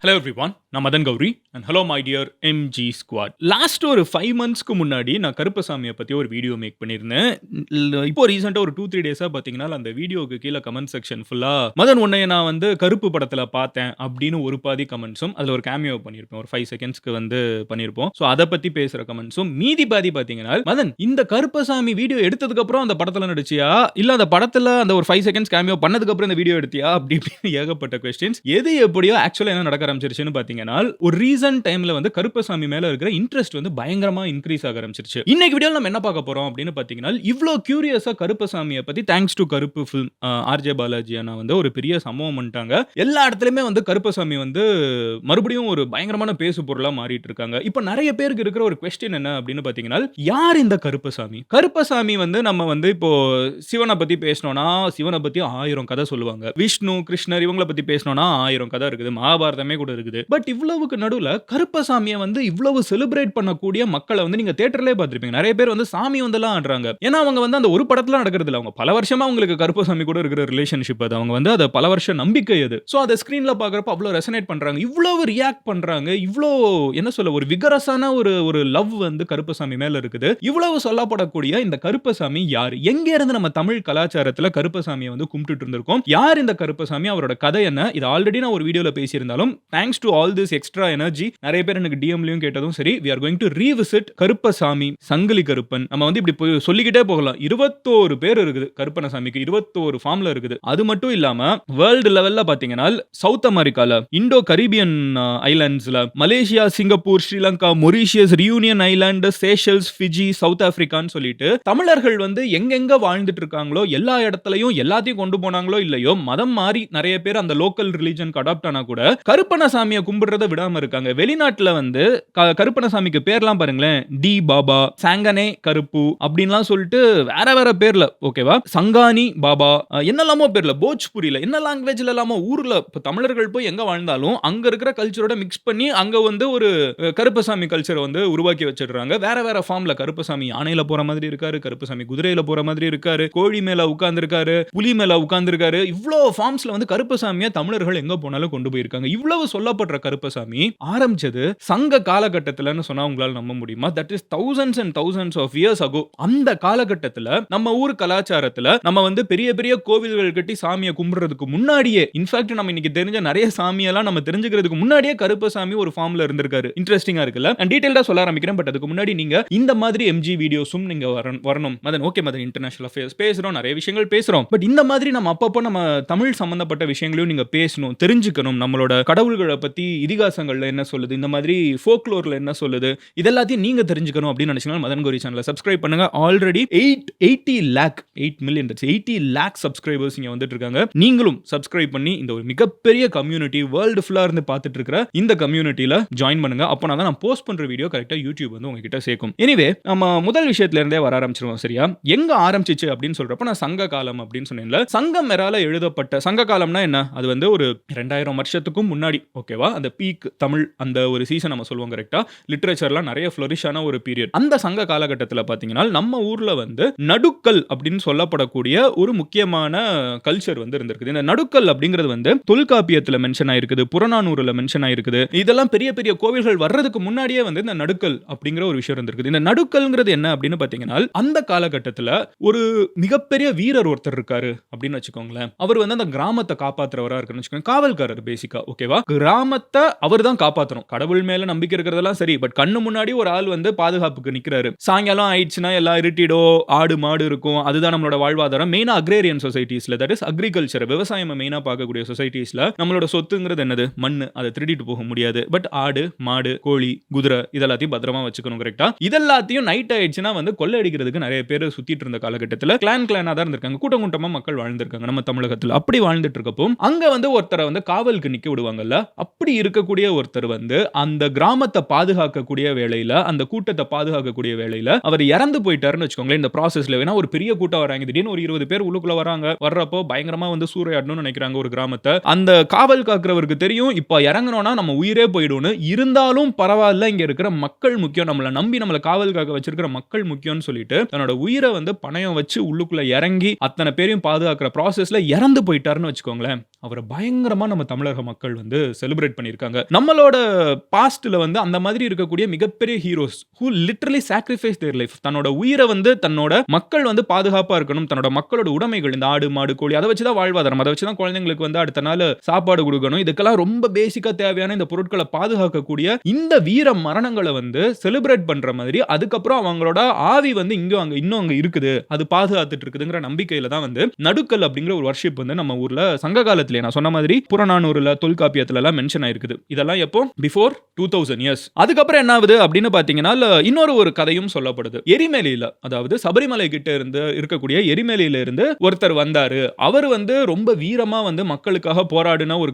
Hello everyone, நான் Madan Gauri and hello my dear MG squad. Last ஒரு 5 மந்த்ஸ்க்கு முன்னாடி நான் கருப்பசாமிய பத்தி ஒரு வீடியோ மேக் பண்ணியிருந்தேன். இப்போ ரீசென்ட்டா ஒரு 2, 3 டேஸா பார்த்தீங்கன்னா, அந்த வீடியோக்கு கீழ கமெண்ட் செக்ஷன் ஃபுல்லா மதன் உன்னைய நான் வந்து கருப்பு படத்துல பார்த்தேன் அப்படின்னு ஒரு பாதி கமெண்ட்ஸும், அதுல ஒரு கேமியோ பண்ணியிருப்பேன். ஒரு 5 செகண்ட்ஸ்க்கு வந்து பண்ணியிருப்போம். ஸோ அத பத்தி பேசுற கமெண்ட்ஸும், மீதி பாதி பார்த்தீங்கன்னா, மதன் இந்த கருப்பசாமி வீடியோ எடுத்ததுக்கு அப்புறம் அந்த படத்துல நடிச்சியா? இல்ல அந்த படத்துல அந்த ஒரு 5 செகண்ட்ஸ் கேமியோ பண்ணதுக்கு அப்புறம் இந்த வீடியோ எடுத்தியா? அப்படி இப்படின்னு ஏகப்பட்ட கொஸ்டின்ஸ். எது எப்படியோ ஆக்சுவலா என்ன நடக்க ஆரம்பிச்சிருச்சுன்னு பாத்தீங்கன்னா, ஒரு ரீசன்ட் டைம்ல வந்து கருப்பசாமி மேல இருக்கிற இன்ட்ரெஸ்ட் வந்து பயங்கரமா இன்கிரீஸ் ஆக ஆரம்பிச்சிருச்சு. இன்னைக்கு வீடியோல நம்ம என்ன பார்க்க போறோம் அப்படின்னு பாத்தீங்கன்னா, இவ்ளோ கியூரியஸா கருப்பசாமிய பத்தி தேங்க்ஸ் டு கருப்பு ஃபிலிம் ஆர்ஜே பாலாஜி அண்ணா வந்து ஒரு பெரிய சம்பவம் பண்ணிட்டாங்க. எல்லா இடத்துலயுமே வந்து கருப்பசாமி வந்து மறுபடியும் ஒரு பயங்கரமான பேசு பொருளா மாறிட்டு இருக்காங்க. இப்ப நிறைய பேருக்கு இருக்கிற ஒரு கொஸ்டின் என்ன அப்படின்னு பாத்தீங்கன்னா, யார் இந்த கருப்பசாமி? கருப்பசாமி வந்து நம்ம வந்து இப்போ சிவனை பத்தி பேசணும்னா சிவனை பத்தி 1000 கதை சொல்லுவாங்க. விஷ்ணு, கிருஷ்ணர் இவங்கள பத்தி பேசணும்னா 1000 கதை இருக்குது. மகாபாரதமே கூட இருக்குது. பட் இவ்வளவுக்கு நடுவுல கருப்பசாமிய வந்து இவ்வளவு செலிப்ரேட் பண்ணக்கூடிய மக்களை வந்து நீங்க தியேட்டர்லயே பார்த்திருப்பீங்க. நிறைய பேர் வந்து சாமி வந்தெல்லாம் ஆடுறாங்க. ஏன்னா அவங்க வந்து அந்த ஒரு படத்துல நடக்கிறது இல்ல. அவங்க பல வருஷமா அவங்களுக்கு கருப்பசாமி கூட இருக்கிற ரிலேஷன்ஷிப் அது. அவங்க வந்து அத பல வருஷ நம்பிக்கை அது. சோ அத ஸ்கிரீன்ல பார்க்கறப்ப அவ்வளவு ரெசனேட் பண்றாங்க. இவ்வளவு ரியாக்ட் பண்றாங்க. இவ்ளோ என்ன சொல்ல ஒரு விகரஸான ஒரு லவ் வந்து கருப்பசாமி மேல இருக்குது. இவ்வளவு சொல்லப்படக்கூடிய இந்த கருப்பசாமி யாரு? எங்க இருந்து நம்ம தமிழ் கலாச்சாரத்துல கருப்பசாமிய வந்து கும்பிட்டுட்டு இருந்திருக்கோம்? யார் இந்த கருப்பசாமி? அவரோட கதை என்ன? இது ஆல்ரெடி நான் ஒரு வீடியோல பேசியிருந்தாலும் thanks to all this extra energy நிறைய பேர் எனக்கு டிஎம்லயும் கேட்டதும் சரி, we are going to revisit Karuppasamy, சங்கிலி கருப்பன். நம்ம வந்து இப்படி சொல்லிக்கிட்டே போகலாம். 21 பேர் இருக்குது கருப்பணசாமிக்கு. 21 ஃபார்ம்ல இருக்குது. அது மட்டும் இல்லாம வேர்ல்ட் லெவல்ல பாத்தீங்கன்னா சவுத் அமெரிக்கால, இண்டோ கரீபியன் ஐலாண்ட்ஸ்ல, Malaysia, Singapore, Sri Lanka, Mauritius, Reunion island, Seychelles, Fiji, south ஆப்பிரிக்கான்னு சொல்லிட்டு தமிழர்கள் வந்து எங்கெங்க வாழ்ந்துட்டு இருக்காங்களோ எல்லா இடத்துலயும் எல்லாத்தையும் கொண்டு போனாங்களோ இல்லையோ மதம் மாறி நிறைய பேர் அந்த லோக்கல் ரிலிஜனுக்கு அடாப்ட் ஆனா கூட கருப்பணசாமியை கும்பிடுறத விடாம இருக்காங்க. வெளிநாட்டுல வந்து கருப்பணசாமிக்கு பேர்லாம் பாருங்களேன், டி பாபா, சாங்கனே கருப்பு அப்படின்லாம் சொல்லிட்டு வேற வேற பேர்ல, ஓகேவா, சங்கானி பாபா, என்னெல்லாமோ பேர்ல, போஜ்புரியில என்ன லாங்குவேஜ்ல எல்லாமோ ஊர்ல தமிழர்கள் போய் எங்க வாழ்ந்தாலும் அங்க இருக்கிற கல்ச்சரோட மிக்ஸ் பண்ணி அங்க வந்து ஒரு கருப்பசாமி கல்ச்சரை வந்து உருவாக்கி வச்சிடுறாங்க. வேற வேற ஃபார்ம்ல கருப்பசாமி யானையில போற மாதிரி இருக்காரு, கருப்பசாமி குதிரையில போற மாதிரி இருக்காரு, கோழி மேல உட்கார்ந்து இருக்காரு, புலி மேல உட்கார்ந்து இருக்காரு. இவ்ளோ ஃபார்ம்ஸ்ல வந்து கருப்பசாமியை தமிழர்கள் எங்க போனாலும் கொண்டு போயிருக்காங்க. இவ்வளவு சொல்லப்படுற கருப்பசாமி ஆரம்பிச்சது சங்க காலகட்டத்திலன்னு சொன்னா உங்களால நம்ப முடியுமா? That is thousands and thousands of years ago. அந்த காலகட்டத்துல நம்ம ஊர் கலாச்சாரத்துல நம்ம வந்து பெரிய பெரிய கோவில்கள் கட்டி சாமியை கும்பிடுறதுக்கு முன்னாடியே, இன்ஃபேக்ட் நம்ம இன்னைக்கு தெரிஞ்ச நிறைய சாமியெல்லாம் நம்ம தெரிஞ்சுக்கிறதுக்கு முன்னாடியே கருப்பசாமி ஒரு ஃபார்ம்ல இருந்திருக்காரு. இன்ட்ரெஸ்டிங்கா இருக்குல்ல? நான் டீடைலா சொல்ல ஆரம்பிக்கிறேன். பட் அதுக்கு முன்னாடி நீங்க இந்த மாதிரி எம்ஜி வீடியோஸும் நீங்க வரணும். Madan okay Madan international affairs பேசுறோம், நிறைய விஷயங்கள் பேசுறோம். பட் இந்த மாதிரி நம்ம அப்பப்போ நம்ம தமிழ் சம்பந்தப்பட்ட விஷயங்களையும் நீங்க பேசணும், தெரிஞ்சுக்கணும். நம்மளோட கடவுள்களை பத்தி இதிகாசங்கள்ல என்ன சொல்லுது, இந்த மாதிரி ஃபோக்லோர்ல என்ன சொல்லுது, இதெல்லாத்தையும் நீங்க தெரிஞ்சுக்கணும் அப்படின்னு நினைச்சீங்கன்னா மதன் கௌரி சேனலை சப்ஸ்கிரைப் பண்ணுங்க. Already 80 lakh 8 million 80 lakh subscribers இங்க வந்துட்டு இருக்காங்க. நீங்களும் சப்ஸ்கிரைப் பண்ணி இந்த ஒரு மிகப்பெரிய கம்யூனிட்டி வேர்ல்டு ஃபுல்லா இருந்து பார்த்துட்டு இருக்கிற இந்த கம்யூனிட்டியில ஜாயின் பண்ணுங்க. அப்போ நான் போஸ்ட் பண்ற வீடியோ கரெக்டா யூடியூப் வந்து உங்ககிட்ட சேர்க்கும். எனிவே நம்ம முதல் விஷயத்துல இருந்தே வர ஆரம்பிச்சிருவோம். சரியா? எங்க ஆரம்பிச்சிச்சு அப்படின்னு சொல்றப்ப நான் சங்க காலம் அப்படின்னு சொன்னேன்ல. சங்கம் மெரால எழுதப்பட்ட சங்க காலம்னா என்ன? அது வந்து ஒரு 2000 வருஷத்துக்கும் முன்னாடி, ஓகேவா? அந்த பீக் தமிழ் அந்த ஒரு சீசன் நம்ம சொல்லுவோம் கரெக்ட்டா. லிட்டரேச்சர்லாம் நிறைய ஃப்ளரிஷான ஒரு பீரியட். அந்த சங்க காலகட்டத்துல பாத்தீங்கன்னா நம்ம ஊர்ல வந்து நடுக்கல் அப்படின்னு சொல்லப்படக்கூடிய ஒரு முக்கியமான கல்ச்சர் வந்து இருந்திருக்குது. இந்த நடுக்கல் அப்படிங்கிறது வந்து தொல்காப்பியத்துல மென்ஷன் ஆயிருக்குது, புறநானூறுல மென்ஷன் ஆயிருக்குது. இதெல்லாம் பெரிய பெரிய கோவில்கள் வர்றதுக்கு முன்னாடியே வந்து இந்த நடுக்கல் அப்படிங்கிற ஒரு விஷயம் இருந்திருக்குது. இந்த நடுக்கல்ங்கிறது என்ன அப்படின்னு பாத்தீங்கன்னா அந்த காலகட்டத்துல ஒரு மிகப்பெரிய வீரர் ஒருத்தர் இருக்காரு அப்படின்னு வச்சுக்கோங்களேன். அவர் வந்து அந்த கிராமத்தை காப்பாத்துறவரா இருக்குன்னு வச்சுக்கோங்க. காவல்காரர் பேசிக்கா, ஓகேவா? கிராமத்தை அவர் தான் காப்பாத்தணும். கடவுள் மேல நம்பிக்கை இருக்கிறதெல்லாம் சரி, பட் கண்ணு முன்னாடி ஒரு ஆள் வந்து பாதுகாப்புக்கு நிக்கிறாரு. சாயங்காலம் ஆயிடுச்சுன்னா எல்லாம் இருட்டிடோ, ஆடு மாடு இருக்கும். அதுதான் நம்மளோட வாழ்வாதாரம். மெயினா அக்ரேரியன் சொசைட்டிஸ்ல, தட் இஸ் அக்ரிகல்ச்சர், விவசாயம் மெயினா பார்க்கக்கூடிய சொசைட்டிஸ்ல நம்மளோட சொத்துங்கிறது என்னது? மண்ணு. அதை திருடிட்டு போக முடியாது. பட் ஆடு, மாடு, கோழி, குதிரை இதெல்லாத்தையும் பத்திரமா வச்சுக்கணும். கரெக்ட்டா? இதெல்லாத்தையும் நைட் ஆயிடுச்சுன்னா வந்து கொள்ளை அடிக்கிறதுக்கு நிறைய பேர் சுத்திட்டு இருந்த காலகட்டத்தில் கிளானா தான் இருந்திருக்காங்க. கூட்டம் கூட்டமா மக்கள் வாழ்ந்திருக்காங்க நம்ம தமிழகத்தில். அப்படி வாழ்ந்துட்டு இருக்கப்போ அங்க வந்து ஒருத்தரை வந்து காவலுக்கு நிக்க விடுவாங்கல்ல. அப்படி இருக்கக்கூடிய ஒருத்தர் வந்து அந்த கிராமத்தை பாதுகாக்கக்கூடிய வேளையில, அந்த கூட்டத்தை பாதுகாக்கக்கூடிய வேளையில அவர் இறந்து போயிட்டாருன்னு வச்சுக்கோங்களேன். இந்த ப்ராசஸ்ல வேணா ஒரு பெரிய கூட்டம் வராங்க, திடீர்னு ஒரு 20 பேர் உள்ளுக்குள்ள வராங்க. வர்றப்போ பயங்கரமா வந்து சூறையாடணும்னு நினைக்கிறாங்க ஒரு கிராமத்தை. அந்த காவல் காக்கிறவருக்கு தெரியும் இப்ப இறங்கணும்னா நம்ம உயிரே போயிடும்னு. இருந்தாலும் பரவாயில்ல, இங்க இருக்கிற மக்கள் முக்கியம், நம்மள நம்பி நம்மள காவல் காக்க வச்சிருக்கிற மக்கள் முக்கியம்னு சொல்லிட்டு தன்னோட உயிரை வந்து பணயம் வச்சு உள்ளுக்குள்ள இறங்கி அத்தனை பேரையும் பாதுகாக்கிற ப்ராசஸ்ல இறந்து போயிட்டாருன்னு வச்சுக்கோங்களேன். அவரை பயங்கரமா நம்ம தமிழக மக்கள் வந்து செலிப்ரேட் பண்ணியிருக்காங்க. நம்மளோட பாஸ்ட்ல வந்து அந்த மாதிரி இருக்கக்கூடிய மிகப்பெரிய heroes who literally sacrificed their life, தன்னோட உயிரை வந்து தன்னோட மக்கள் வந்து பாதுகாப்பா இருக்கணும், தன்னோட மக்களோட உடைமைகள் இந்த ஆடு மாடு கோழி அதை வச்சு தான் வாழ்வாதாரம், அதை வச்சு தான் குழந்தைங்களுக்கு வந்து அடுத்த நாள் சாப்பாடு கொடுக்கணும், இதுக்கெல்லாம் ரொம்ப பேசிக்கா தேவையான இந்த பொருட்களை பாதுகாக்கக்கூடிய இந்த வீர மரணங்களை வந்து செலிப்ரேட் பண்ற மாதிரி அதுக்கப்புறம் அவங்களோட ஆவி வந்து இன்னும் அங்க இருக்குது, அது பாதுகாத்துட்டு இருக்குதுங்கிற நம்பிக்கையில தான் வந்து நடுக்கல் அப்படிங்கிற ஒரு வர்ஷிப் வந்து நம்ம ஊர்ல சங்க காலத்திலே நான் சொன்ன மாதிரி புறநானூறுல தொல்காப்பியத்துல எல்லாம் மென்ஷன் ஆயிருக்குது. இதெல்லாம் எப்போ பிஃபோர் 2000 இயர்ஸ். அதுக்கப்புறம் என்ன ஆகுது அப்படின்னு பாத்தீங்கன்னா இன்னொரு ஒரு கதையும் சொல்லப்படுது. எரிமேலியில, அதாவது சபரிமலை கிட்ட இருந்து இருக்கக்கூடிய எரிமேலியில இருந்து ஒருத்தர் வந்தாரு. அவர் வந்து ரொம்ப வீரமா வந்து மக்களுக்காக போராடின ஒரு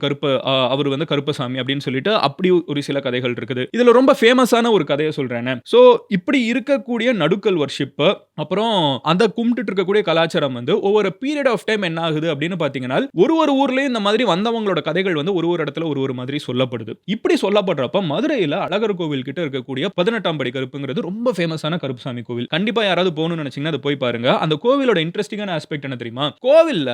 அவர் வந்து கருப்பசாமி அப்படின்னு சொல்லிட்டு அப்படி ஒரு சில கதைகள் இருக்குது. இதுல ரொம்ப ஃபேமஸான ஒரு கதையை சொல்றேன். சோ இப்படி இருக்கக்கூடிய நடுக்கல் வர்ஷிப் அப்புறம் அந்த கும்பிட்டு இருக்கக்கூடிய கலாச்சாரம் வந்து ஒவ்வொரு பீரியட் ஆஃப் டைம் என்ன ஆகுது அப்படின்னு பாத்தீங்கன்னா ஒரு ஊர்லயும் இந்த மாதிரி வந்தவங்களோட கதைகள் வந்து ஒரு இடத்துல ஒரு மாதிரி சொல்லப்படுது. இப்படி சொல்லப்படுறப்ப மதுரையில அழகர் கோவில் கிட்ட இருக்கக்கூடிய 18ஆம் படி கருப்புங்கிறது ரொம்ப ஃபேமஸான கருப்புசாமி கோவில். கண்டிப்பா யாராவது போகணும்னு நினைச்சீங்கன்னா அதை போய் பாருங்க. அந்த கோவிலோட இன்ட்ரெஸ்டிங்கான ஆஸ்பெக்ட் என்ன தெரியுமா? கோவில்ல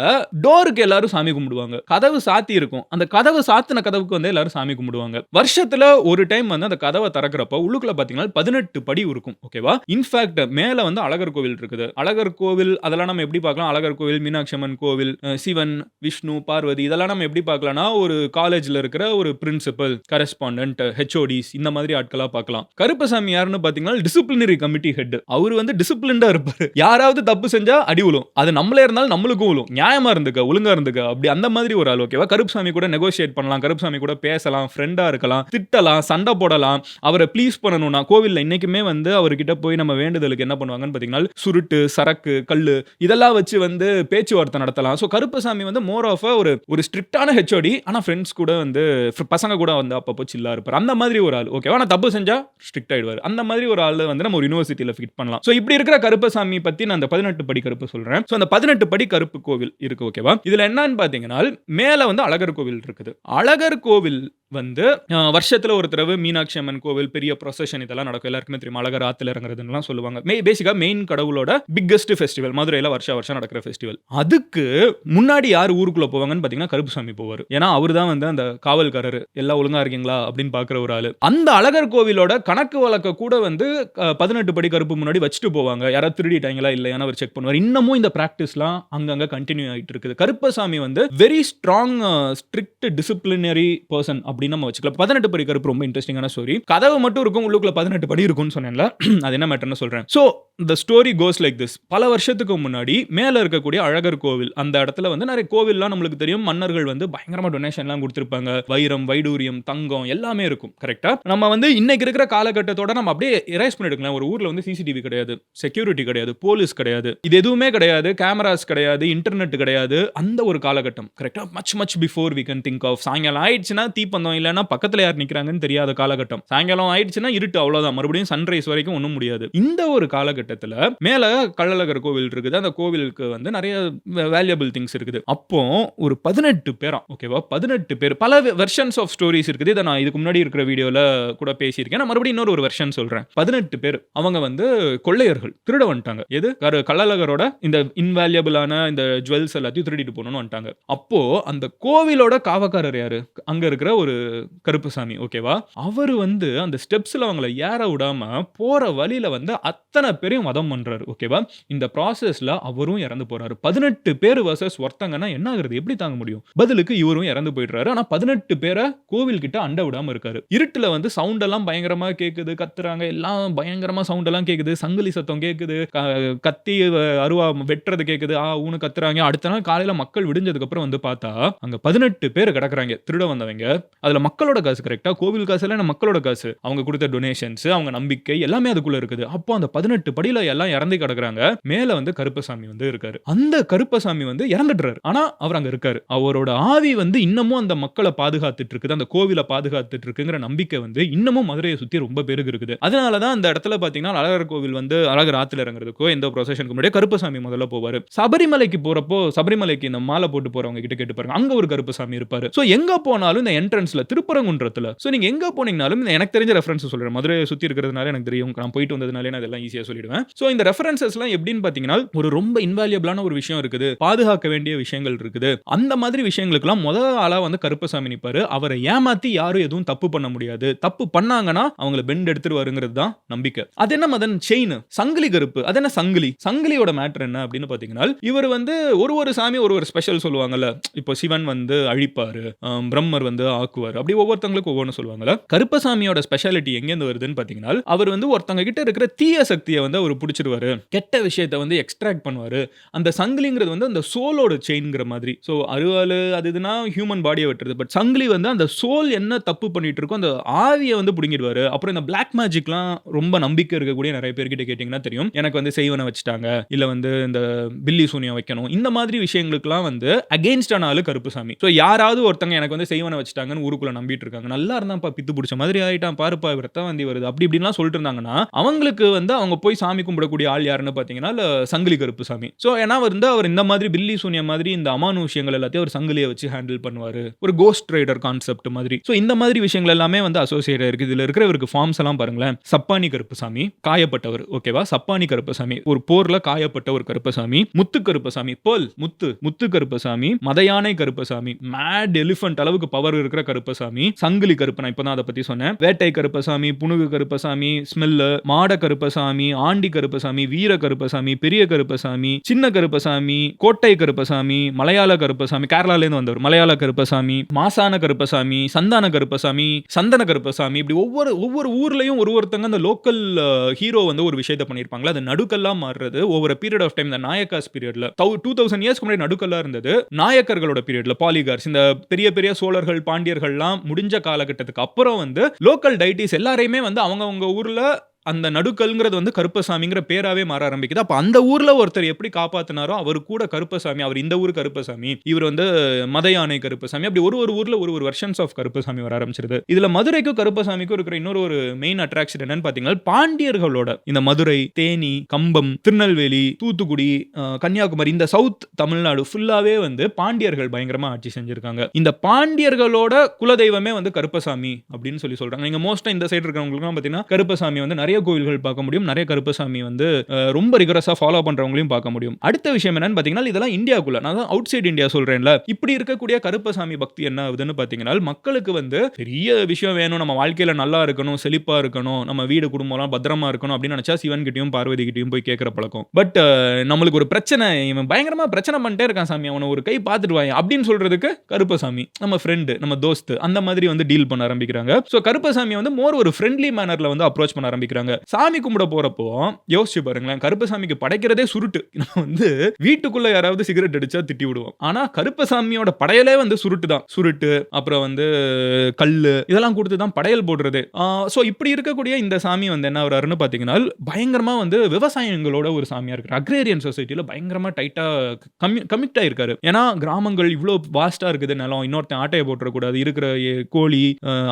டோருக்கு எல்லாரும் சாமி கும்பிடுவாங்க. கதவு சாத்தி இருக்கும். அந்த கதவு சாத்தின கதவுக்கு வந்து எல்லாரும் சாமி கும்பிடுவாங்க. வருஷத்துல ஒரு டைம் வந்து அந்த கதவை திறக்கிறப்ப உள்ளுக்குள்ள பாத்தீங்கன்னா 18 படி இருக்கும். ஓகேவா? இன்ஃபேக்ட் மேல வந்து அழகர் கோவில் இருக்குது. அழகர் கோவில் அதெல்லாம் நம்ம எப்படி பார்க்கலாம்? அழகர் கோவில், மீனாட்சி அம்மன் கோவில், சிவன், விஷ்ணு, பார்வதி இதெல்லாம் நம்ம எப்படி பார்க்கலாம்னா ஒரு காலேஜ்ல இருக்கிற ஒரு பிரின்சிபல், கரஸ்பாண்டன்ட், ஹெச்ஓடிஸ் இந்த மாதிரி ஆட்களா பார்க்கலாம். கருப்பசாமி யாருன்னு பாத்தீங்கன்னா டிசிப்ளினரி கமிட்டி ஹெட். அவர் வந்து டிசிப்ளின்டா இருப்பாரு. யாராவது தப்பு செஞ்சா அடி விழும். அது நம்மளே இருந்தாலும் நம்மளுக்கும் விழும். நியாயமா இருந்துக்க, ஒழுங்கா இருந்துக்க, அப்படி அந்த மாதிரி ஒரு ஆள். ஓகேவா? கருப்பசாமி கூட நெகோஷியேட் பண்ணலாம், கருப்பசாமி கூட பேசலாம், ஃப்ரெண்டா இருக்கலாம், திட்டலாம், சண்டை போடலாம், அவரை ப்ளீஸ் பண்ணணும்னா கோவில்ல இன்னைக்குமே வந்து அவர்கிட்ட போய் நம்ம வேண்டுதலுக்கு என்ன பண்ணுவாங்கன்னு பாத்தீங்கன்னா சுருட்டு, சரக்கு, கல்லு இதெல்லாம் வச்சு வந்து பேச்சுவார்த்தை நடத்தலாம். சோ கருப்பசாமி வந்து மோர் ஆஃப் ஒரு ஸ்ட்ரிக்டான ஹெச்ஓடி, ஆனா ஃப்ரெண்ட்ஸ் கூட வந்து பசங்க கூட வந்து அப்பப்போ சில்லா இருப்பார். அந்த மாதிரி ஒரு ஆள். ஓகேவா? ஆனா தப்பு செஞ்சா ஸ்ட்ரிக்ட் ஆயிடுவார். அந்த மாதிரி ஒரு ஆள் வந்து நம்ம ஒரு யுனிவர்சிட்டியில ஃபிட் பண்ணலாம். சோ இப்படி இருக்கிற கருப்பசாமி பத்தி நான் அந்த 18 படி கருப்பு சொல்றேன். சோ அந்த 18 படி கருப்பு கோவில் இருக்கு. ஓகேவா? இதுல என்னன்னு பாத்தீங்கன்னா மேல வந்து அழகர் கோவில் இருக்குது. அழகர் கோவில் வந்து வருஷத்துல ஒரு தடவை மீனாட்சி அம்மன் கோவில் பெரிய ப்ரொசஷன் இதெல்லாம் நடக்கும். எல்லாருக்குமே தெரியும். அழகர் ஆத்துல இறங்குறதுன்னு சொல்லுவாங்க. பேசிக்கா மெயின் கடவுளோட பிக்கெஸ்ட் ஃபெஸ்டிவல் மதுரையில வருஷம் நடக்கிற ஃபெஸ்டிவல். அதுக்கு முன்னாடி யார் ஊருக்குள்ள போவாங்கன்னு பாத்தீங்கன்னா கருப்புசாமி போவார். ஏன்னா அவர் தான் வந்து அந்த காவல்காரர், எல்லாம் ஒழுங்கா இருக்கீங்களா அப்படின்னு பாக்குற ஒரு ஆளு. அந்த அழகர் கோவிலோட கணக்கு வழக்க கூட வந்து 18 படி கருப்பு முன்னாடி வச்சுட்டு போவாங்க. யாராவது திருடிட்டாங்களா இல்லையான்னு அவர் செக் பண்ணுவார். இன்னமும் இந்த பிராக்டிஸ்லாம் அங்கங்க கண்டினியூ ஆயிட்டு இருக்குது. கருப்பசாமி வந்து very strong strict disciplinary person அப்படின்னு நம்ம வச்சுக்கலாம். 18 படி கருப்பு ரொம்ப இன்ட்ரெஸ்டிங்கான ஸ்டோரி. கதவு மட்டும் இருக்கும், உள்ளுக்குள்ள 18 படி இருக்கும்னு சொன்னேன்ல, அது என்ன மேட்டர்னு சொல்றேன். So the story goes like this. பல வருஷத்துக்கு முன்னாடி மேல இருக்கக்கூடிய அழகர் கோவில் அந்த இடத்துல வந்து நிறைய கோவில்லாம் நம்மளுக்கு தெரியும். மன்னர்கள் வந்து பயங்கரமா டொனேஷன்லாம் கொடுத்திருப்பாங்க. வைரம், வைடூரியம், தங்கம் எல்லாமே இருக்கும். கரெக்ட்டா? நம்ம வந்து இன்னைக்கு இருக்கிற காலகட்டத்தோட நம்ம அப்படியே எரேஸ் பண்ணி எடுக்கலாம். ஒரு ஊர்ல வந்து சிசிடிவி கிடையாது, செக்யூரிட்டி கிடையாது, போலீஸ் கிடையாது, இது எதுவுமே கிடையாது, கேமராஸ் கிடையாது, இன்டர்நெட் கிடையாது. அந்த ஒரு காலகட்டம். கரெக்ட்டா? Much before we can think of. சாயங்காலம் ஆயிடுச்சுன்னா தீப்பந்தம் இல்லைன்னா பக்கத்துல யார் நிக்கிறாங்கன்னு தெரியாத காலகட்டம். சாயங்காலம் ஆயிடுச்சுன்னா இருட்டு, அவ்வளவுதான். மறுபடியும் சன்ரைஸ் வரைக்கும் ஒண்ணும் முடியாது. இந்த ஒரு காலகட்டத்துல மேல கள்ளழகர் கோவில் இருக்குது. அந்த கோவிலுக்கு வந்து நிறைய வேல்யூபிள் திங்ஸ் இருக்குது. அப்போ ஒரு 18 பேரா, ஓகேவா? 18 பேர். பல வெர்ஷன்ஸ் ஆஃப் ஸ்டோரிஸ் இருக்குது. இதை நான் இதுக்கு முன்னாடி இருக்கிற வீடியோல கூட பேசியிருக்கேன். நான் மறுபடியும் இன்னொரு ஒரு வெர்ஷன் சொல்றேன். 18 பேர் அவங்க வந்து கொள்ளையர்கள், திருட வந்துட்டாங்க. எது? கள்ளழகரோட இந்த இன்வேல்யூபிளான இந்த ஜுவல்ஸ் எல்லாத்தையும் திருடிட்டு போகணும்னு வந்துட்டாங்க. அப்போ அந்த கோவிலோட காவக்காரர் யாரு? அங்க இருக்கிற ஒரு கருப்புசாமி. ஓகேவா? அவர் வந்து அந்த ஸ்டெப்ஸ்ல அவங்கள ஏற விடாம போற வழியில வந்து அத்தனை பேரையும் வதம் பண்றாரு. ஓகேவா? இந்த ப்ராசஸ்ல அவரும் இறந்து போறாரு. 18 பேர் வர்சஸ் ஒருத்தங்கன்னா என்ன ஆகுறது? எப்படி தாங்க முடியும்? பதிலுக்கு இவரும் இறந்து போயிடுறாரு. ஆனா 18 பேரை கோவில் கிட்ட அண்ட விடாம இருக்காரு. இருட்டுல வந்து சவுண்ட் எல்லாம் பயங்கரமா கேக்குது, கத்துறாங்க, எல்லாம் பயங்கரமா சவுண்ட் எல்லாம் கேக்குது, சங்கிலி சத்தம் கேக்குது, கத்தி அருவா வெட்டுறது கேக்குது, ஊனு கத்துறாங்க. அடுத்த நாள் காலையில மக்கள் விடிஞ்சதுக்கு அப்புறம் வந்து பார்த்தா அங்க 18 பேர் கிடக்குறாங்க, திருட வந்தவங்க. அதுல மக்களோட காசு. கரெக்டா? கோவில் காசு எல்லாம் மக்களோட காசு. அவங்க கொடுத்த டொனேஷன்ஸ், அவங்க நம்பிக்கை எல்லாமே அதுக்குள்ள இருக்குது. அப்போ அந்த 18 படியில எல்லாம் இறந்து கிடக்குறாங்க. மேல வந்து கருப்பசாமி வந்து இருக்காரு. அந்த கருப்பசாமி வந்து இறந்துடுறாரு. ஆனா அவர் அங்க இருக்காரு. அவரோட ஆவி வந்து இன்னமும் அந்த மக்களை பாதுகாத்துட்டு இருக்குது, அந்த கோவிலை பாதுகாத்துட்டு இருக்குங்கிற நம்பிக்கை வந்து இன்னமும் மதுரையை சுத்தி ரொம்ப பேருக்கு இருக்குது. அதனாலதான் அந்த இடத்துல பாத்தீங்கன்னா அழகர் கோவில் வந்து அழகர் ஆத்துல இறங்குறதுக்கோ எந்த ப்ரொசஷனுக்கு முன்னாடி கருப்பசாமி முதல்ல போவாரு. சபரிமலைக்கு போறப்போ சபரிமலைக்கு இந்த மாலை போட்டு போறவங்க கிட்ட கேட்டு பாருங்க, அங்க ஒரு கருப்பசாமி இருப்பாரு. சோ எங்க போனாலும் இந்த என்ட்ரன்ஸ்ல திருப்பரங்குன்றத்துல, சோ நீங்க எங்க போனீங்கனாலும் எனக்கு தெரிஞ்ச ரெஃபரன்ஸ் சொல்றேன். மதுரையை சுத்தி இருக்கிறதுனால எனக்கு தெரியும், நான் போயிட்டு வந்ததுனால நான் இதெல்லாம் ஈஸியா சொல்லிடுவேன். சோ இந்த ரெஃபரன்சஸ்லாம் எப்படின்னு பாத்தீங்கன்னா ஒரு ரொம்ப இன்வால்யூபிளான ஒரு விஷயம் இருக்குது, பாதுகாக்க வேண்டிய விஷயங்கள் இருக்குது. அந்த மாதிரி விஷயங்களுக்கெல்லாம் முதல் ஆளா வந்து கருப்பசாமி பண்ணிப்பாரு. அவரை ஏமாத்தி யாரும் எதுவும் தப்பு பண்ண முடியாது. தப்பு பண்ணாங்கன்னா அவங்கள பெண்ட் எடுத்துருவாருங்கிறது தான் நம்பிக்கை. அது என்ன மதன் செயின் சங்கிலி கருப்பு. அது என்ன சங்கிலி? சங்கிலியோட மேட்டர் என்ன அப்படின்னு பாத்தீங்கன்னா, இவர் வந்து ஒரு சாமி ஒரு ஸ்பெஷல் சொல்லுவாங்கல்ல. இப்போ சிவன் வந்து அழிப்பாரு, பிரம்மர் வந்து ஆக்குவார். அப்படி ஒவ்வொருத்தங்களுக்கு ஒவ்வொன்னு சொல்லுவாங்கல்ல. கருப்பசாமியோட ஸ்பெஷாலிட்டி எங்க இருந்து வருதுன்னு பாத்தீங்கன்னா, அவர் வந்து ஒருத்தங்க கிட்ட இருக்கிற தீய சக்தியை வந்து அவர் பிடிச்சிருவாரு. கெட்ட விஷயத்தை வந்து எக்ஸ்ட்ராக்ட் பண்ணுவாரு. அந்த சங்கிலிங்கிறது வந்து அந்த சோலோட செயின்ங்கிற மாதிரி. சோ அருவாளு அது இதுனா ஹியூமன் பாடியை வெட்டுறது. பட் சங்கிலி வந்து அந்த சோல் என்ன தப்பு பண்ணிட்டு இருக்கோ அந்த ஆவியை வந்து புடுங்கிடுவாரு. அப்புறம் இந்த பிளாக் மேஜிக்லாம் ரொம்ப நம்பிக்கை இருக்கக்கூடிய நிறைய பேர்கிட்ட கேட்டீங்கன்னா தெரியும். எனக்கு வந்து செய்வனை வச்சுட்டாங்க, இல்ல வந்து இந்த பில்லி சூனியம் வைக்கணும், இந்த மாதிரி விஷயங்களுக்குலாம் வந்து அகெயின்ஸ்டான ஆளு கருப்புசாமி. ஸோ யாராவது ஒருத்தங்க எனக்கு வந்து செய்வனை வச்சுட்டாங்கன்னு ஊருக்குள்ள நம்பிட்டு இருக்காங்க, நல்லா இருந்தாப்பா பித்து பிடிச்ச மாதிரி ஆயிட்டான் பாருப்பா ரத்தவந்தி வருது அப்படி இப்படின்லாம் சொல்லிட்டு இருந்தாங்கன்னா அவங்களுக்கு வந்து அவங்க போய் சாமி கும்பிடக்கூடிய ஆள் யாருன்னு பார்த்தீங்கன்னா சங்கிலி கருப்புசாமி. ஸோ ஏன்னா வந்து அவர் இந்த மாதிரி பில்லி சூனியம் மாதிரி இந்த அமானுஷ்யங்கள் எல்லாத்தையும் ஒரு சங்கிலியை வச்சு ஹேண்டில் பண்ணுவாரு. ஒரு கோஸ்ட் ரைடர் கான்செப்ட் மாதிரி. ஸோ இந்த மாதிரி விஷயங்கள் எல்லாமே வந்து அசோசியேட் இருக்கு. இதுல இருக்கிறவருக்கு ஃபார்ம்ஸ் எல்லாம் பாருங்களேன். சப்பானி கருப்புசாமி காயப்பட்டவர், ஓகேவா? சப்பானி கருப்பசாமி ஒரு போர்ல காயப்பட்ட ஒரு கருப்பசாமி. முத்து கருப்பசாமி பேர்ல் முத்து கருப்பசாமி. மதயானை கருப்பசாமி மேட் எலிஃபண்ட் அளவுக்கு பவர் இருக்கிற கருப்பசாமி. சங்கிலி கருப்பு நான் இப்பதான் அதை பத்தி சொன்னேன். வேட்டை கருப்பசாமி, புனுகு கருப்பசாமி, ஸ்மெல்லு, மாட கருப்பசாமி, ஆண்டி கருப்பசாமி, வீர கருப்பசாமி, பெரிய கருப்பசாமி, சின்ன கருப்பசாமி, கோட்டை கருப்பசாமி, மலையாள கருப்பசாமி, கேரளால இருந்து வந்தவர், மலையாள கருப்பசாமி, மாசான கருப்பசாமி, சந்தான கருப்பசாமி, சந்தன கருப்பசாமி. இப்படி ஒவ்வொரு ஊர்லயும் ஒருத்தங்க அந்த லோக்கல் ஹீரோ வந்து ஒரு விஷயத்தை பண்ணிருப்பாங்களா, அது நடுக்கல்லா மாறுறது ஓவர் பீரியட் ஆஃப் டைம். இந்த நாயக்காஸ் பீரியட்ல 2000 இயர்ஸ்க்கு முன்னாடி நடுக்கல்லா இருந்தது. நாயக்கர்களோட பீரியட்ல பாலிகார்ஸ் இந்த பெரிய பெரிய சோழர்கள் பாண்டியர்கள்லாம் முடிஞ்ச காலகட்டத்துக்கு அப்புறம் வந்து லோக்கல் டைட்டிஸ் எல்லாரையுமே வந்து அவங்க ஊர்ல அந்த நடுக்கல்ங்கிறது வந்து கருப்பசாமிங்கிற பேராவே மாற ஆரம்பிக்குது. அப்ப அந்த ஊர்ல ஒருத்தர் எப்படி காப்பாத்தினாரோ அவர் கூட கருப்பசாமி, அவர் இந்த ஊர் கருப்பசாமி, இவர் வந்து மதயானை கருப்பசாமி, அப்படி ஒரு ஊர்ல ஒரு வெர்ஷன்ஸ் ஆஃப் கருப்பசாமி வர ஆரம்பிச்சிருது. இதுல மதுரைக்கும் கருப்பசாமிக்கும் இருக்கிற இன்னொரு ஒரு மெயின் அட்ராக்ஷன் என்னன்னு பாத்தீங்கன்னா, பாண்டியர்களோட இந்த மதுரை, தேனி, கம்பம், திருநெல்வேலி, தூத்துக்குடி, கன்னியாகுமரி, இந்த சவுத் தமிழ்நாடு ஃபுல்லாவே வந்து பாண்டியர்கள் பயங்கரமா ஆட்சி செஞ்சிருக்காங்க. இந்த பாண்டியர்களோட குலதெய்வமே வந்து கருப்பசாமி அப்படின்னு சொல்றாங்க. நீங்க மோஸ்டா இந்த சைடு இருக்கிறவங்களுக்கு பாத்தீங்கன்னா கருப்பசாமி வந்து நிறைய கோயில்கள் பார்க்க முடியும். நிறைய கருப்பசாமி வந்து ரொம்ப ரிகரஸா ஃபாலோ பண்றவங்களையும் பார்க்க முடியும். அடுத்த விஷயம் என்னன்னு பாத்தீங்கன்னா, இதெல்லாம் இந்தியாக்குள்ள, நான் அவுட் சைடு இந்தியா சொல்றேன்ல, இப்படி இருக்கக்கூடிய கருப்பசாமி பக்தி என்ன ஆகுதுன்னு பாத்தீங்கன்னா, மக்களுக்கு வந்து பெரிய விஷயம் வேணும், நம்ம வாழ்க்கையில நல்லா இருக்கணும், செழிப்பா இருக்கணும், நம்ம வீடு குடும்பம்லாம் பத்திரமா இருக்கணும் அப்படின்னு நினைச்சா சிவன் கிட்டயும் பார்வதி கிட்டயும் போய் கேட்கிற பழக்கம். பட் நம்மளுக்கு ஒரு பிரச்சனை, இவன் பயங்கரமா பிரச்சனை பண்ணிட்டே இருக்கான் சாமி, அவனை ஒரு கை பார்த்துட்டு வாங்க அப்படின்னு சொல்றதுக்கு கருப்பசாமி நம்ம ஃப்ரெண்டு, நம்ம தோஸ்து, அந்த மாதிரி வந்து டீல் பண்ண ஆரம்பிக்கிறாங்க. சோ கருப்பசாமி வந்து மோர் ஒரு ஃப்ரெண்ட்லி மேனர்ல வந்து அப்ரோச் பண்ண ஆரம்பிக்கிறாங்க. சாமி கும்பிட போறப்போ யோசிச்சு பாருங்களேன், கருப்பசாமிக்கு படைக்கிறதே சுருட்டு. நம்ம வந்து வீட்டுக்குள்ள யாராவது சிகரெட் அடிச்சா திட்டி விடுவோம். ஆனா கருப்பசாமியோட படையலே வந்து சுருட்டு தான். சுருட்டு, அப்புறம் வந்து கல்லு, இதெல்லாம் கொடுத்து தான் படையல் போடுறது. சோ இப்படி இருக்கக்கூடிய இந்த சாமி வந்து என்ன ஆகுறாருன்னு பாத்தீங்கன்னா, பயங்கரமா வந்து விவசாயிகளோட ஒரு சாமியா இருக்கு. அக்ரேரியன் சொசைட்டில பயங்கரமா டைட்டா கமிட் ஆயிருக்காரு. ஏன்னா கிராமங்கள் இவ்வளவு வாஸ்டா இருக்குது, நிலம் இன்னொருத்தன் ஆட்டையை போட்டுறக்கூடாது, இருக்கிற கோழி,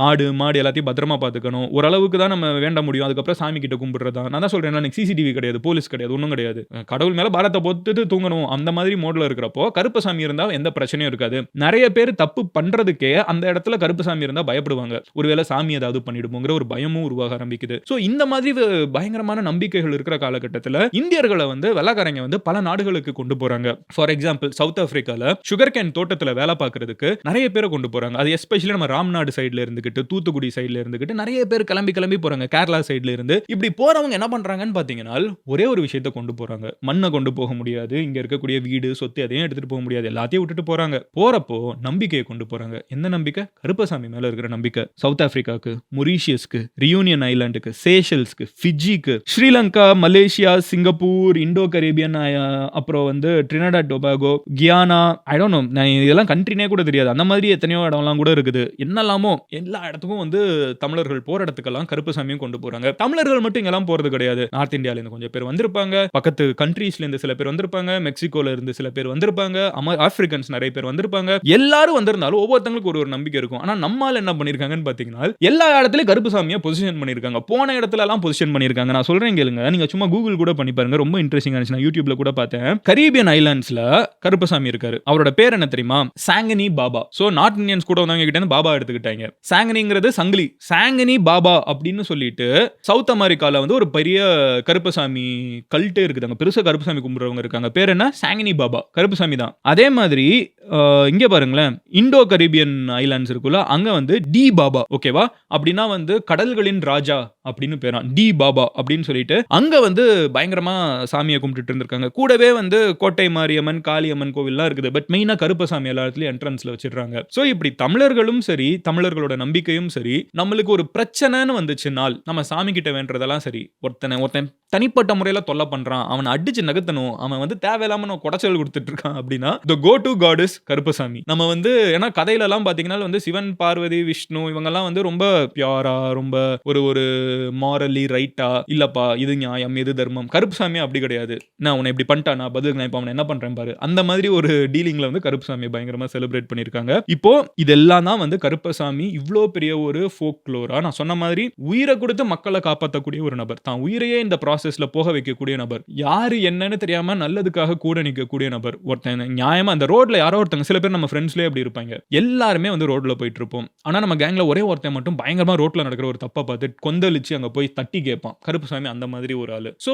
ஆடு, மாடு எல்லாத்தையும் பத்திரமா பாத்துக்கணும். ஓரளவுக்கு தான் நம்ம வேண்ட முடியும். அதுக்கப்புறம் சாமி கிட்ட கும்பிடுறதா. நான் தான் சொல்றேன், எனக்கு சிசிடிவி கிடையாது, போலீஸ் கிடையாது, ஒன்றும் கிடையாது. கடவுள் மேல பாரத்தை போட்டுட்டு தூங்கணும் அந்த மாதிரி மோட்ல இருக்கிறப்போ கருப்பசாமி இருந்தா எந்த பிரச்சனையும் இருக்காது. நிறைய பேர் தப்பு பண்றதுக்கே அந்த இடத்துல கருப்பசாமி இருந்தா பயப்படுவாங்க. ஒருவேளை சாமி ஏதாவது பண்ணிடுமோங்கிற ஒரு பயமும் உருவாக ஆரம்பிக்குது. சோ இந்த மாதிரி பயங்கரமான நம்பிக்கைகள் இருக்கிற காலகட்டத்தில் இந்தியர்களை வந்து வெள்ளக்காரங்க வந்து பல நாடுகளுக்கு கொண்டு போறாங்க. ஃபார் எக்ஸாம்பிள் சவுத் ஆப்பிரிக்கால சுகர் கேன் தோட்டத்தில் வேலை பார்க்கறதுக்கு நிறைய பேரை கொண்டு போறாங்க. அது எஸ்பெஷலி நம்ம ராம்நாடு சைடுல இருந்துகிட்டு, தூத்துக்குடி சைடுல இருந்துகிட்டு நிறைய பேர் கிளம்பி போறாங்க. கேரளா சைடுல இருந்து இப்படி போறவங்க என்ன பண்றாங்கன்னு பாத்தீங்கன்னா, ஒரே ஒரு விஷயத்தை கொண்டு போறாங்க. மண்ணை கொண்டு போக முடியாது, இங்க இருக்கக்கூடிய வீடு சொத்து எதையும் எடுத்துட்டு போக முடியாது, எல்லாத்தையும் விட்டுட்டு போறாங்க. போறப்போ நம்பிக்கையை கொண்டு போறாங்க. எந்த நம்பிக்கை? கருப்பசாமி மேல இருக்கிற நம்பிக்கை. சவுத் ஆப்பிரிக்காக்கு, மொரீஷியஸ்க்கு, ரியூனியன் ஐலாண்டுக்கு, சேஷல்ஸ்க்கு, ஃபிஜிக்கு, Sri Lanka, Malaysia, Singapore, Indo Caribbean, அப்புறம் வந்து Trinidad Tobago, Guyana, I don't know, நான் இதெல்லாம் கண்ட்ரினே கூட தெரியாது, அந்த மாதிரி எத்தனையோ இடம்லாம் கூட இருக்குது. என்னெல்லாமோ எல்லா இடத்துக்கும் வந்து தமிழர்கள் போற இடத்துக்கெல்லாம் கருப்பசாமியும் கொண்டு போறாங்க. தமிழர்கள் மட்டும் இங்கெல்லாம் போறது கிடையாது. நார்த் இந்தியால இருந்து கொஞ்சம் பேர் வந்திருப்பாங்க, பக்கத்து கண்ட்ரீஸ்ல இருந்து சில பேர் வந்திருப்பாங்க, மெக்சிகோல இருந்து சில பேர் வந்திருப்பாங்க, ஆப்பிரிக்கன்ஸ் நிறைய பேர் வந்திருப்பாங்க. எல்லாரும் வந்திருந்தாலும் ஒவ்வொருத்தங்களுக்கு ஒரு நம்பிக்கை இருக்கும். ஆனா நம்மால என்ன பண்ணிருக்காங்கன்னு பாத்தீங்கன்னா, எல்லா இடத்துலயும் கருப்பசாமியை பொசிஷன் பண்ணிருக்காங்க. போன இடத்துல எல்லாம் பொசிஷன் பண்ணிருக்காங்க. நான் சொல்றேன் கேளுங்க, நீங்க சும்மா கூகுள் கூட பண்ணி பாருங்க, ரொம்ப இன்ட்ரெஸ்டிங்கா இருந்துச்சு. நான் யூடியூப்ல கூட பார்த்தேன். கரீபியன் ஐலாண்ட்ஸ்ல கருப்பசாமி இருக்காரு. அவரோட பேர் என்ன தெரியுமா? சாங்கனி பாபா. சோ நார்த் இந்தியன்ஸ் கூட வந்தவங்க கிட்ட இருந்து பாபா எடுத்துக்கிட்டாங்க. சாங்கனிங்கிறது சங்கிலி, சாங்கனி பாபா அப்படின்னு சொல்லிட்டு சவுத் அமெரிக்கால வந்து ஒரு பெரிய கருப்பசாமி கல்ட்டே இருக்குது. அங்க பெருசா கருப்பசாமி கும்பிடுறவங்க இருக்காங்க. பேர் என்ன? சாங்கினி பாபா, கருப்பசாமி தான். அதே மாதிரி இங்க பாருங்களேன், இண்டோ கரீபியன் ஐலேண்ட்ஸ் இருக்குல்ல, அங்க வந்து டி பாபா ஓகேவா? அப்டின்னா வந்து கடல்களின் ராஜா அப்டின்னு பேராம். டி பாபா அப்டின்னு சொல்லிட்டு, அங்க வந்து பயங்கரமா சாமிய கும்பிட்டுட்டு இருந்திருக்காங்க. கூடவே வந்து கோட்டை மாரியம்மன், காளியம்மன் கோவில்லாம் இருக்குது. பட் மெயினா கருப்பசாமி எல்லா இடத்துலயும் என்ட்ரன்ஸ்ல வச்சுடுறாங்க. ஸோ இப்டி தமிழர்களும் சரி, தமிழர்களோட நம்பிக்கையும் சரி, நம்மளுக்கு ஒரு பிரச்சனைன்னு வந்துச்சுனால், நம்ம சாமி கிட்ட வேண்டுறதெல்லாம் சரி, ஒருத்தன் தனிப்பட்ட முறையில தொல்ல பண்றான். அவன அடிச்சு நகர்த்தணும். அவன் வந்து தேவையில்லாம நம்ம கொடைச்சல் குடுத்துட்டு இருக்கான் அப்டின்னா, தி கோ டூ காட் இஸ் கருப்பசாமி. நம்ம வந்து ஏன்னா கதையிலலாம் பார்த்தீங்கன்னா வந்து சிவன், பார்வதி, விஷ்ணு இவங்கலாம் வந்து ரொம்ப பியூரா, ரொம்ப ஒரு ஒரு மாரலி ரைட்டா, இல்லப்பா இது நியாயம், இது தர்மம். கருப்புசாமி அப்படி கிடையாது. நான் உன்ன இப்படி பண்ணிட்டானா, பதிலுக்கு நான் இப்ப அவன என்ன பண்றேன் பாரு. அந்த மாதிரி ஒரு டீலிங்ல வந்து கருப்புசாமிய பயங்கரமா செலிப்ரேட் பண்ணியிருக்காங்க. இப்போ இதெல்லாம் தான் வந்து கருப்பசாமி இவ்ளோ பெரிய ஒரு ஃபோக்லோரா நான் சொன்ன மாதிரி உயிர குடுத்து மக்கள காப்பாத்தக்கூடிய ஒரு நபர். தான் உயிரையே இந்த ப்ராசஸ்ல போக வைக்கக்கூடிய நபர். யாரு என்னன்னு தெரியாம நல்லதுக்காக கூட நிக்கக்கூடிய நபர். ஒருத்தன் நியாயமா அந்த ரோட்ல யாரோ ஒருத்தங்க சில பேர் நம்ம ஃப்ரெண்ட்ஸ்லயே அப்படி இருப்பாங்க. எல்லாருமே வந்து ரோட்ல போயிட்டு இருப்போம். ஆனா நம்ம கேங்ல ஒரே ஒருத்தன் மட்டும் பயங்கரமா ரோட்ல நடக்கிற ஒரு தப்ப பார்த்து கொந்தளிச்சு அங்க போய் தட்டி கேட்பான். கருப்புசாமி அந்த மாதிரி ஒரு ஆளு. சோ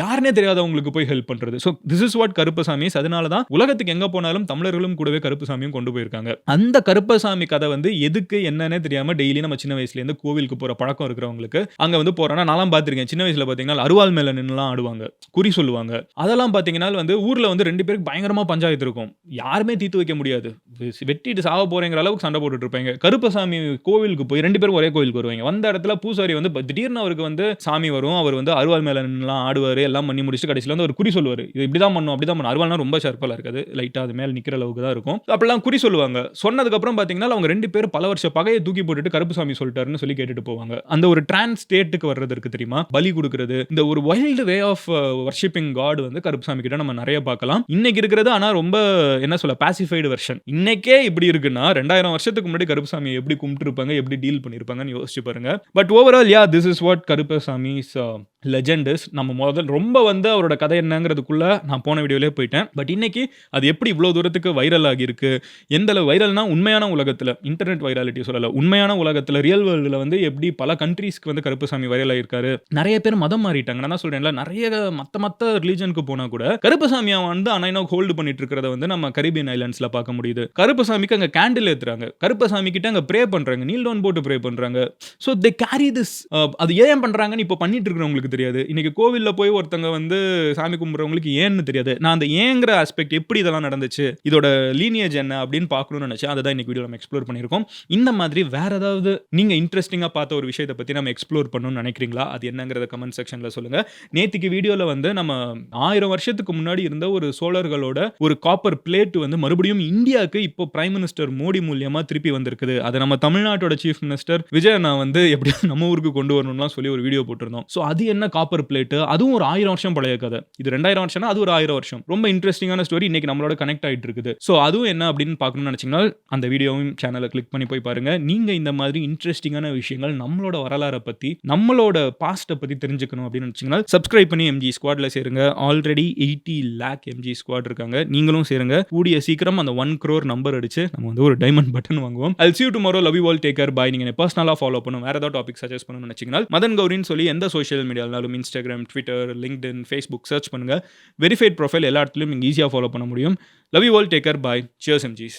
யாருன்னே தெரியாதவங்களுக்கு போய் ஹெல்ப் பண்றது. So this is what Karuppasamy is. அதனால தான் உலகத்துக்கு எங்க போனாலும் தமிழர்களும் கூடவே கருப்பசாமியும் கொண்டு போயிருக்காங்க. அந்த கருப்பசாமி கதை வந்து எதுக்கு என்னன்னே தெரியாம டெய்லி நம்ம சின்ன வயசுல இருந்து கோவிலுக்கு போற பழக்கம் இருக்கிறவங்களுக்கு அங்க வந்து போறோம்னா நான்லாம் பார்த்திருக்கேன். சின்ன வயசுல பார்த்தீங்கன்னா அருவாள் மேல நின்னுலாம் ஆடுவாங்க. குறி சொல்லுவாங்க. அதெல்லாம் பார்த்தீங்கன்னா வந்து ஊர்ல வந்து 2 பேருக்கு பயங்கரமா பஞ்சாயத்து இருக்கும். யாருமே தீர்த்து வைக்க முடியாது. வெட்டிட்டு சாவ போறேங்கிற அளவுக்கு சண்டை போட்டுட்டு இருப்பாங்க. கருப்பசாமி கோவிலுக்கு போய் 2 பேரும் ஒரே கோவிலுக்கு வருவாங்க. வந்த இடத்துல பூசாரி வந்து திடீர்னு அவருக்கு வந்து சாமி வரும். அவர் வந்து அருவாள் மேல நின்னுலாம் ஆடுவாரு. எல்லாம் பண்ணி முடிச்சுட்டு கடைசில வந்து ஒரு குறி சொல்லுவாரு. இது இப்படிதான் பண்ணணும், அப்படிதான் பண்ணணும். அருவாள்னா ரொம்ப ஷார்ப்பா இருக்காது. லைட்டா அது மேல நிக்கிற அளவுக்கு தான் இருக்கும். அப்படிலாம் குறி சொல்லுவாங்க. சொன்னதுக்கு அப்புறம் பார்த்தீங்கன்னா அவங்க 2 பேரும் பல வருஷ பகைய தூக்கி போட்டுட்டு கருப்புசாமி சொல்லிட்டாருன்னு சொல்லி கேட்டுட்டு போவாங்க. அந்த ஒரு டிரான்ஸ் ஸ்டேட்க்கு வர்றது இருக்கு தெரியுமா? பலி குடுக்குறது. இந்த ஒரு வைல்ட் வே ஆஃப் வொர்ஷிப்பிங் காட் வந்து கருப்புசாமி கிட்ட நம்ம நெறைய பார்க்கலாம். இன்னைக்கு இருக்கிறது ஆனா ரொம்ப என்ன சொல்ல பாசிஃபைடு வெர்ஷன். இன்னைக்கே இப்படி இருக்குன்னா 2000 வருஷத்துக்கு முன்னாடி கருப்பசாமிய எப்படி கும்பிட்டுருப்பாங்க, எப்படி டீல் பண்ணியிருப்பாங்கன்னு யோசிச்சு பாருங்க. But overall this is what Karuppasamy's legend is. நம்ம ரொம்ப வந்து அவரோட கதை என்னங்கிறதுக்குள்ள நான் போன வீடியோலயே போயிட்டேன். பட் இன்னைக்கு அது எப்படி இவ்ளோ தூரத்துக்கு வைரல் ஆகியிருக்கு. எந்த அளவு வைரல்னா உண்மையான உலகத்துல, இன்டர்நெட் வைராலிட்டி சொல்லல. உண்மையான உலகத்துல ரியல் வேர்ல்டுல வந்து எப்படி பல கண்ட்ரீஸ்க்கு வந்து கருப்பசாமி வைரல் ஆகியிருக்காரு. நெறைய பேர் மதம் மாறிட்டாங்க. நான் தான் சொல்றேன்ல நெறைய மத்த ரிலிஜனுக்கு போனா கூட கருப்பசாமிய வந்து அன்னைனா ஹோல்டு பண்ணிட்டு இருக்கிறத வந்து நம்ம கரீபியன் ஐலேண்ட்ஸ்ல பார்க்க முடியுது. கருப்பசாமிக்கு அங்க கேண்டில் ஏத்துறாங்க. கருப்பசாமி கிட்ட அங்க ப்ரே பண்றாங்க. நீல் டவுன் போட்டு ப்ரே பண்றாங்க. So they carry this. அது ஏன் பண்றாங்கன்னு இப்ப பண்ணிட்டு இருக்கிறவங்களுக்கு தெரியாது. இன்னைக்கு கோவில்ல போய் ஒருத்தங்க வந்து சாமி கும்பிடுறவங்களுக்கு ஏன்னு தெரியாது. நான் அந்த ஏங்கிற ஆஸ்பெக்ட் எப்படி இதெல்லாம் நடந்துச்சு, இதோட லீனியேஜ் என்ன அப்படின்னு பார்க்கணும்னு நினைச்சேன். அதை தான் இன்னைக்கு வீடியோ நம்ம எக்ஸ்ப்ளோர் பண்ணியிருக்கோம். இந்த மாதிரி வேற ஏதாவது நீங்க இன்ட்ரெஸ்டிங்கா பார்த்த ஒரு விஷயத்தை பத்தி நம்ம எக்ஸ்ப்ளோர் பண்ணணும்னு நினைக்கிறீங்களா? அது என்னங்கிறத கமெண்ட் செக்ஷன்ல சொல்லுங்க. நேத்திக்கு வீடியோல வந்து நம்ம 1000 வருஷத்துக்கு முன்னாடி இருந்த ஒரு சோழர்களோட ஒரு காப்பர் பிளேட் வந்து மறுபடியும் இந்தியாவுக்கு இப்போ பிரைம் மினிஸ்டர் மோடி மூலியமா திருப்பி வந்திருக்குது. அதை நம்ம தமிழ்நாட்டோட சீஃப் மினிஸ்டர் விஜய் அண்ணா வந்து எப்படியாவது நம்ம ஊருக்கு கொண்டு வரணும்லாம் சொல்லி ஒரு வீடியோ போட்டிருந்தோம். சோ அது என்ன காப்பர் பிளேட், அதுவும் ஒரு 1000 வருஷம் பழைய கதை. இது 2000 வருஷம்னா அது ஒரு 1000 வருஷம். ரொம்ப இன்ட்ரெஸ்டிங்கான ஸ்டோரி இன்னைக்கு நம்மளோட கனெக்ட் ஆயிட்டு இருக்குது. சோ அதுவும் என்ன அப்படின்னு பார்க்கணும்னு நினைச்சீங்கன்னா அந்த வீடியோவும் சேனலை கிளிக் பண்ணி போய் பாருங்க. நீங்க இந்த மாதிரி இன்ட்ரெஸ்டிங்கான விஷயங்கள் நம்மளோட வரலாறை பத்தி, நம்மளோட பாஸ்ட பத்தி தெரிஞ்சுக்கணும் அப்படின்னு நினைச்சீங்கன்னா சப்ஸ்கிரைப் பண்ணி எம்ஜி ஸ்குவாட்ல சேருங்க. ஆல்ரெடி 80 லேக் எம்ஜி ஸ்குவாட் இருக்காங்க. நீங்களும் சேருங்க. கூடிய சீக்கிரம் அந்த 1 crore நம்பர் அடிச்சு நம்ம வந்து ஒரு டைமண்ட் பட்டன் வாங்குவோம். I'll see you tomorrow. Love you all. Take care. Bye. நீங்க என்ன பர்சனலா ஃபாலோ பண்ணணும், வேற ஏதாவது டாபிக் சஜஸ்ட் பண்ணணும்னு நினைச்சீங்கன்னா மதன் கௌரின்னு சொல்லி எந்த சோஷியல் மீடியாலும் Instagram, Twitter, LinkedIn, Facebook search பண்ணுங்க. வெரிஃபைட் ப்ரொஃபைல் எல்லா இடத்துலயும் நீங்க ஈஸியா ஃபாலோ பண்ண முடியும். Love you all. Take care. Bye. Cheers எம்ஜிஸ்.